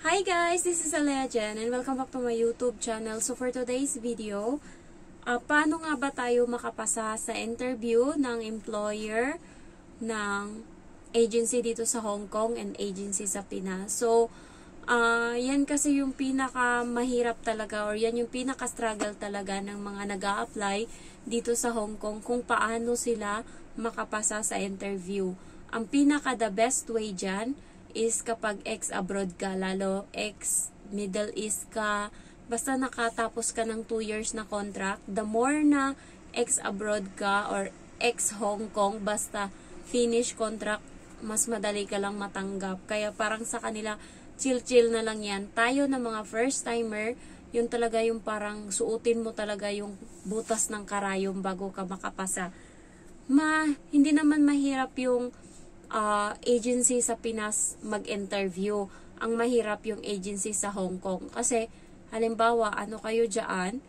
Hi guys, this is Alea Jen and welcome back to my YouTube channel. So for today's video, paano nga ba tayo makapasa sa interview ng employer ng agency dito sa Hong Kong and agency sa Pinas? So, yan kasi yung pinaka mahirap talaga or yan yung pinaka struggle talaga ng mga nag-a-apply dito sa Hong Kong kung paano sila makapasa sa interview. Ang pinaka the best way dyan is kapag ex-abroad ka, lalo ex-Middle East ka, basta nakatapos ka ng 2 years na contract, the more na ex-abroad ka or ex-Hong Kong, basta finish contract, mas madali ka lang matanggap. Kaya parang sa kanila, chill-chill na lang yan. Tayo na mga first-timer, yun talaga yung parang suotin mo talaga yung butas ng karayom bago ka makapasa. Hindi naman mahirap yung agency sa Pinas mag-interview. Ang mahirap yung agency sa Hong Kong. Kasi, halimbawa, kayo dyan,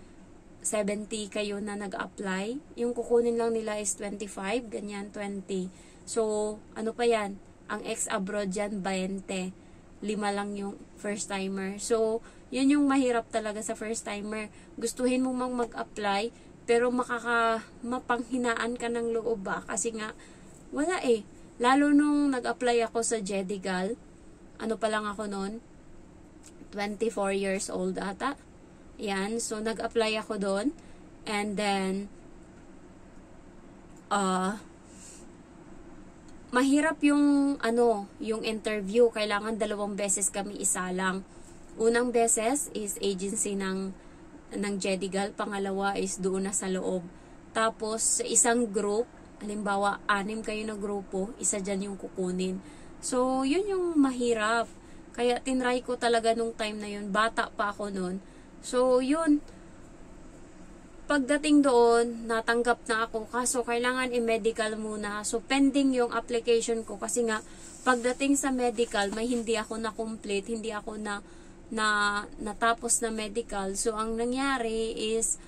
70 kayo na nag-apply. Yung kukunin lang nila is 25, ganyan, 20. So, ano pa yan? Ang ex-abroad dyan, 20. 5 lang yung first-timer. So, yun yung mahirap talaga sa first-timer. Gustuhin mo mang mag-apply, pero mapanghinaan ka ng loob ba? Kasi nga, wala eh. Lalo nung nag-apply ako sa Jedigal, ano pa lang ako noon? 24 years old ata. Yan, so nag-apply ako doon. And then, mahirap yung, yung interview. Kailangan 2 beses kami isa lang. Unang beses is agency ng Jedigal. Pangalawa is doon na sa loob. Tapos, sa isang group, halimbawa, 6 kayo na grupo, isa dyan yung kukunin. So, yun yung mahirap. Kaya, tinry ko talaga nung time na yun. Bata pa ako nun. So, yun. Pagdating doon, natanggap na ako. Kaso, kailangan i-medical muna. So, pending yung application ko. Kasi nga, pagdating sa medical, may hindi ako na-complete. Hindi ako natapos na medical. So, ang nangyari is,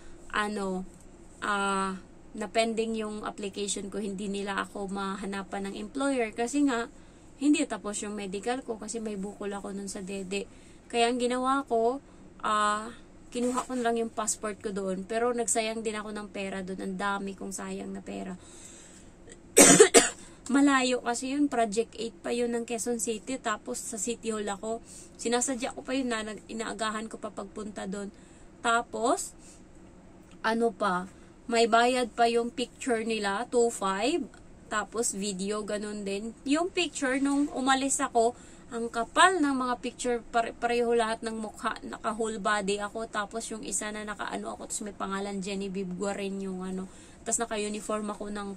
na pending yung application ko, hindi nila ako mahanapan ng employer kasi nga, hindi tapos yung medical ko kasi may bukol ako nun sa dede. Kaya ang ginawa ko, kinuha ko lang yung passport ko doon, pero nagsayang din ako ng pera doon. Ang dami kong sayang na pera. Malayo kasi yun, Project 8 pa yun ng Quezon City, tapos sa City Hall ako. Sinasadya ko pa yun na inaagahan ko pa pagpunta doon. Tapos, may bayad pa yung picture nila, 2.5. Tapos video, ganun din. Yung picture, nung umalis ako, ang kapal ng mga picture, pareho lahat ng mukha, naka-whole body ako. Tapos yung isa na naka-ako, tapos may pangalan Genevieve Guarin yung Tapos naka-uniform ako ng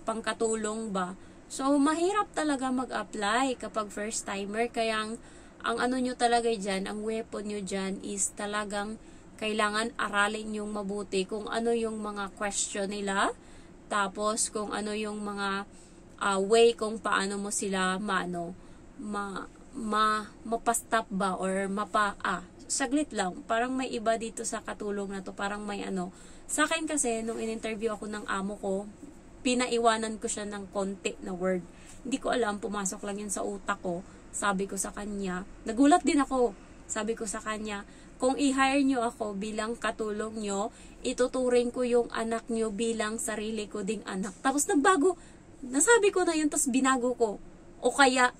pangkatulong ba. So, mahirap talaga mag-apply kapag first-timer. Kaya ang nyo talaga dyan, ang weapon nyo dyan is talagang kailangan aralin yung mabuti kung ano yung mga question nila, tapos kung ano yung mga way kung paano mo sila mapastop ba or saglit lang, parang may iba dito sa katulong na to, parang may sa akin kasi nung in-interview ako ng amo ko, pinaiwanan ko siya ng konti na word, hindi ko alam, pumasok lang yun sa utak ko. Sabi ko sa kanya, nagulat din ako, sabi ko sa kanya, kung i-hire nyo ako bilang katulong nyo, ituturing ko yung anak nyo bilang sarili ko ding anak. Tapos nagbago, nasabi ko na yun, tapos binago ko. O kaya,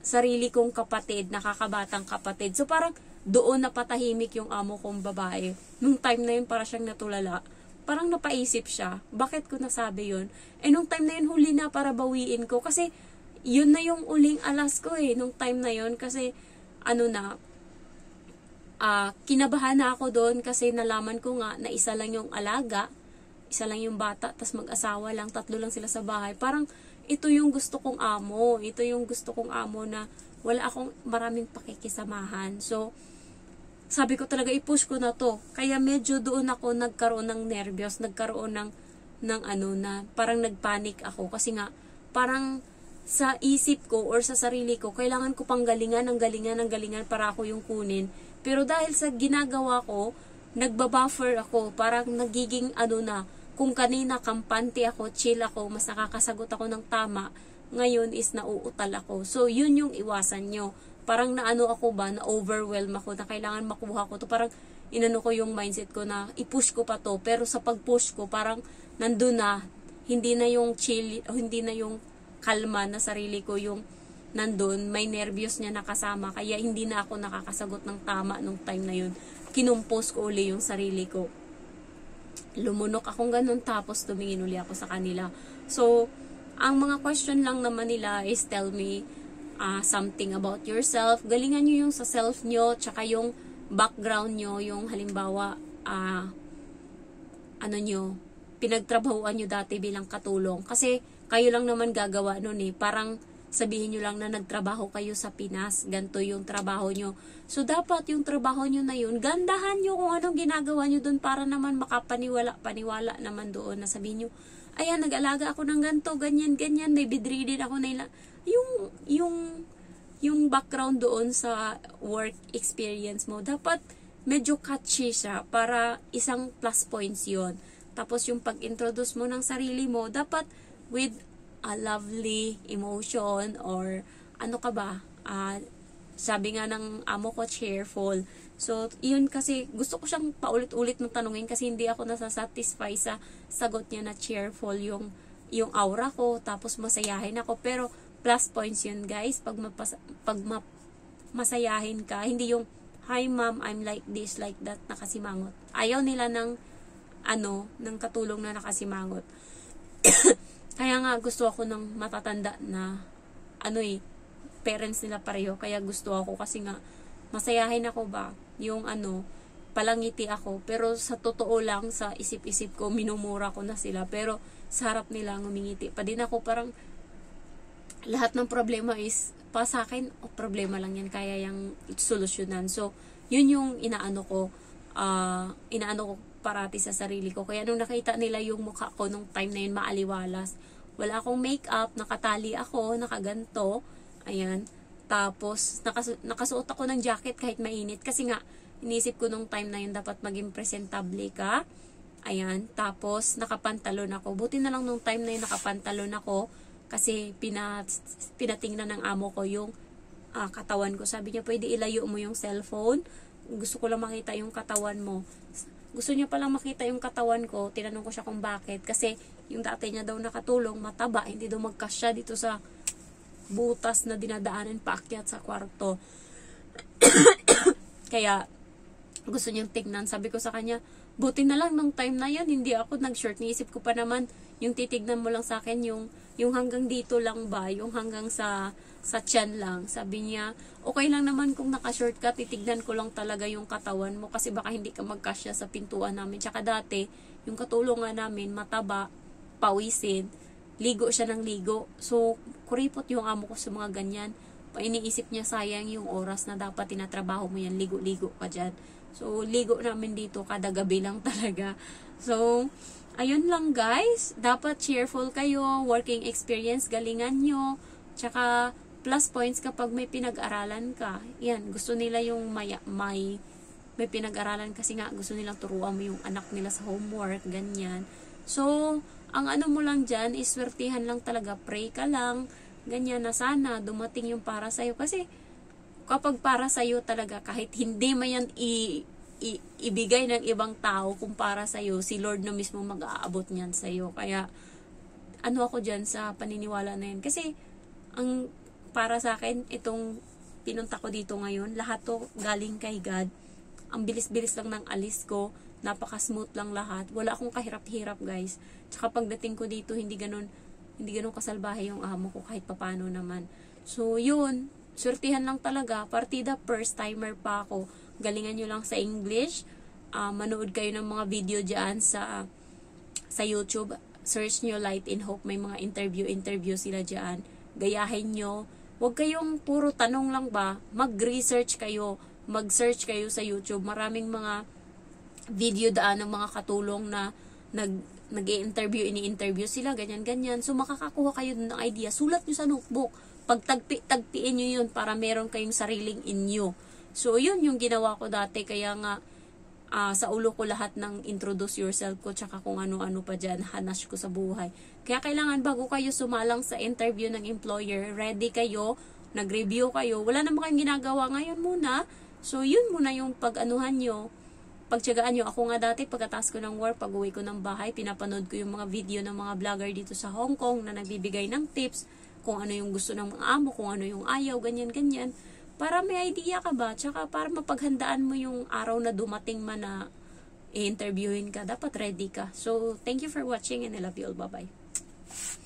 sarili kong kapatid, nakakabatang kapatid. So parang doon napatahimik yung amo kong babae. Nung time na yun, para siyang natulala. Parang napaisip siya, bakit ko nasabi yun? Nung time na yun, huli na para bawiin ko. Kasi, yun na yung uling alas ko nung time na yun. Kasi, kinabahan na ako doon kasi nalaman ko nga na isa lang yung alaga, isa lang yung bata, tas mag-asawa lang, 3 lang sila sa bahay. Parang ito yung gusto kong amo, na wala akong maraming pakikisamahan. So, sabi ko talaga i-push ko na to. Kaya medyo doon ako nagkaroon ng nervyos, nagkaroon ng na parang nagpanic ako kasi nga parang sa isip ko or sa sarili ko, kailangan ko pang galingan para ako yung kunin. Pero dahil sa ginagawa ko, nagbabuffer ako, parang nagiging kung kanina kampante ako, chill ako, mas nakakasagot ako ng tama, ngayon is nauutal ako. So, yun yung iwasan nyo. parang naano ako ba, na overwhelm ako na kailangan makuha ko to. Parang inano ko yung mindset ko na i-push ko pa to. Pero sa pag-push ko, parang nandun na, hindi na yung chill, hindi na yung kalma na sarili ko yung nandun, may nervyos niya nakasama, kaya hindi na ako nakakasagot ng tama nung time na yun. Kinumpos ko uli yung sarili ko. Lumunok akong ganun, tapos tumingin uli ako sa kanila. So, ang mga question lang naman nila is tell me something about yourself. Galingan nyo yung sa self nyo, tsaka yung background nyo, yung halimbawa, ano nyo, pinagtrabahuan nyo dati bilang katulong. Kasi, kayo lang naman gagawa nun eh. Parang, sabihin nyo lang na nagtrabaho kayo sa Pinas, ganito yung trabaho nyo. So, dapat yung trabaho nyo na yun, gandahan nyo kung anong ginagawa nyo dun para naman paniwala naman doon na sabihin nyo, ayan, nag-alaga ako ng ganito, ganyan, may bedridden ako na yung background doon sa work experience mo, dapat medyo catchy siya para isang plus points yon. Tapos yung pag-introduce mo ng sarili mo, dapat with a lovely emotion or ano ka ba, sabi nga ng amo ko, cheerful. So, yun kasi, gusto ko siyang paulit-ulit ng tanungin kasi hindi ako nasasatisfy sa sagot niya na cheerful yung aura ko, tapos masayahin ako. Pero, plus points yun guys, masayahin ka, hindi yung, hi ma'am, I'm like this, like that, nakasimangot. Ayaw nila ng katulong na nakasimangot. Kaya nga gusto ako ng matatanda na parents nila pareho. Kaya gusto ako kasi nga masayahin ako ba, yung palangiti ako. Pero sa totoo lang, sa isip-isip ko, minumura ko na sila. Pero sa harap nila, ngumingiti pa din ako. Parang lahat ng problema is, pa sa akin, problema lang yan, kaya yung solusyonan. So, yun yung inaano ko parati sa sarili ko. Kaya nung nakita nila yung mukha ko nung time na yun, maaliwalas. Wala akong makeup, nakatali ako, nakaganto. Ayan. Tapos, nakasuot ako ng jacket kahit mainit. Kasi nga, inisip ko nung time na yun, dapat maging presentable ka. Ayan. Tapos, nakapantalon ako. Buti na lang nung time na yun, nakapantalon ako. Kasi, pinatingnan ng amo ko yung katawan ko. Sabi niya, pwede ilayo mo yung cellphone. Gusto ko lang makita yung katawan mo. Gusto niya palang makita yung katawan ko. Tinanong ko siya kung bakit. Kasi yung dati niya daw nakatulong, mataba. Hindi daw magkasya dito sa butas na dinadaanan paakyat sa kwarto. Kaya gusto niyang tignan. Sabi ko sa kanya, buti na lang nung time na yan, hindi ako nag-short. Niisip ko pa naman, yung titignan mo lang sa akin, yung hanggang dito lang ba, yung hanggang sa tiyan lang. Sabi niya, okay lang naman kung naka-short ka, titignan ko lang talaga yung katawan mo kasi baka hindi ka magkasya sa pintuan namin. Tsaka dati, yung katulungan namin, mataba, pawisin, ligo siya ng ligo. So, kuripot yung amo ko sa mga ganyan. Iniisip niya, sayang yung oras na dapat tinatrabaho mo yan, ligo-ligo ka dyan. So, ligo namin dito kada gabi lang talaga. So, ayun lang guys. Dapat cheerful kayo, working experience, galingan nyo. Tsaka, plus points kapag may pinag-aralan ka. Yan, gusto nila yung may pinag-aralan kasi nga gusto nilang turuan mo yung anak nila sa homework, ganyan. So, ang mo lang dyan is swertihan lang talaga, pray ka lang, ganyan na sana dumating yung para sa'yo. Kasi, kapag para sa'yo talaga, kahit hindi mo yan ibigay ng ibang tao kung para sa'yo, si Lord na mismo mag-aabot niyan sa'yo. Kaya, ako dyan sa paniniwala na yan. Kasi, ang para sa akin, itong pinunta ko dito ngayon, lahat to galing kay God. Ang bilis-bilis lang ng alis ko, napaka-smooth lang lahat. Wala akong kahirap-hirap, guys. Tsaka pagdating ko dito, hindi ganun kasalbahe yung amo ko kahit papano naman. So, yun. Surtihan lang talaga. Partida, first timer pa ako. Galingan nyo lang sa English. Manood kayo ng mga video dyan sa YouTube. Search nyo Light in Hope. May mga interview sila dyan. Gayahin nyo. Huwag kayong puro tanong lang ba. Mag-research kayo. Mag-search kayo sa YouTube. Maraming mga video daan ng mga katulong na ini-interview sila, ganyan-ganyan. So, makakakuha kayo ng idea. Sulat nyo sa notebook. Tagpiin nyo yun para meron kayong sariling inyo. So, yun yung ginawa ko dati. Kaya nga, sa ulo ko lahat ng introduce yourself ko, tsaka kung ano-ano pa dyan, hanash ko sa buhay. Kaya kailangan bago kayo sumalang sa interview ng employer, ready kayo, nag-review kayo, wala naman kayong ginagawa ngayon muna. So, yun muna yung pag-anuhan nyo, pagtiyagaan nyo. Ako nga dati, pagkatapos ko ng work, pag-uwi ko ng bahay, pinapanood ko yung mga video ng mga vlogger dito sa Hong Kong na nagbibigay ng tips, kung ano yung gusto ng mga amo, kung ano yung ayaw, ganyan-ganyan. Para may idea ka ba? Tsaka para mapaghandaan mo yung araw na dumating man na i-interviewin ka, dapat ready ka. So, thank you for watching and I love you all. Bye-bye.